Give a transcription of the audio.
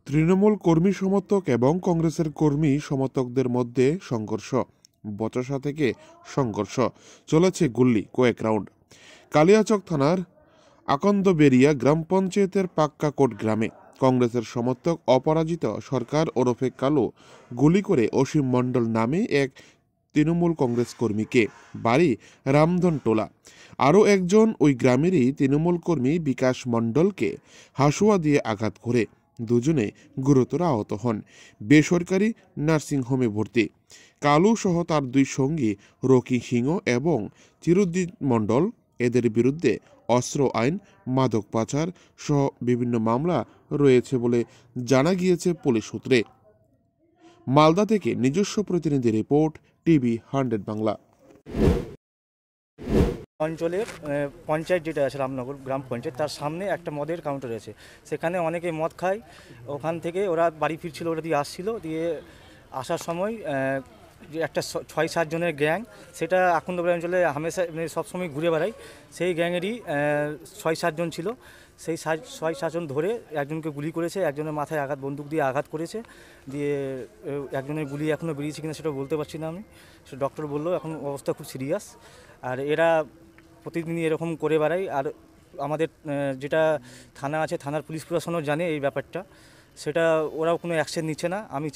তৃণমূল কর্মী সমর্থক এবং কংগ্রেসের কর্মী সমর্থকদের মধ্যে সংঘর্ষ। বচসা থেকে সংঘর্ষ, চলেছে গুল্লি কয়েক রাউন্ড। কালিয়াচক থানার আকন্দবেরিয়া গ্রাম পঞ্চায়েতের পাক্কাকোট গ্রামে কংগ্রেসের সমর্থক অপরাজিত সরকার ওরফে কালো গুলি করে অসীম মণ্ডল নামে এক তৃণমূল কংগ্রেস কর্মীকে, বাড়ি রামধনটোলা। আরও একজন ওই গ্রামেরই তৃণমূল কর্মী বিকাশ মণ্ডলকে হাসুয়া দিয়ে আঘাত করে দুজনে গুরুতর আহত হন। বেসরকারি নার্সিংহোমে ভর্তি। কালু সহ তার দুই সঙ্গী রকি সিংহ এবং চিরুদ্দিন মণ্ডল, এদের বিরুদ্ধে অস্ত্র আইন, মাদক পাচার সহ বিভিন্ন মামলা রয়েছে বলে জানা গিয়েছে পুলিশ সূত্রে। মালদা থেকে নিজস্ব প্রতিনিধি রিপোর্ট, টিভি 100 বাংলা। অঞ্চলের পঞ্চায়েত যেটা আছে রামনগর গ্রাম পঞ্চায়েত, তার সামনে একটা মদের কাউন্টার আছে। সেখানে অনেকে মদ খায়। ওখান থেকে ওরা বাড়ি ফিরছিল, ওরা দিয়ে আসছিল। দিয়ে আসার সময় যে একটা 6-7 জনের গ্যাং, সেটা আকন্দবাড়ি অঞ্চলে হামেশা সবসময় ঘুরে বেড়ায়। সেই গ্যাংয়েরই 6-7 জন ছিল। সেই 6-7 জন ধরে একজনকে গুলি করেছে, একজনের মাথায় বন্দুক দিয়ে আঘাত করেছে। দিয়ে একজনের গুলি এখনও বেরিয়েছে কিনা সেটা বলতে পারছি না আমি। সেটা ডক্টর বললো এখন অবস্থা খুব সিরিয়াস। আর এরা প্রতিদিনই এরকম করে বেড়ায়। আর আমাদের যেটা থানা আছে, থানার পুলিশ প্রশাসনও জানে এই ব্যাপারটা, সেটা ওরাও কোনো অ্যাকশন নিচ্ছে না। আমি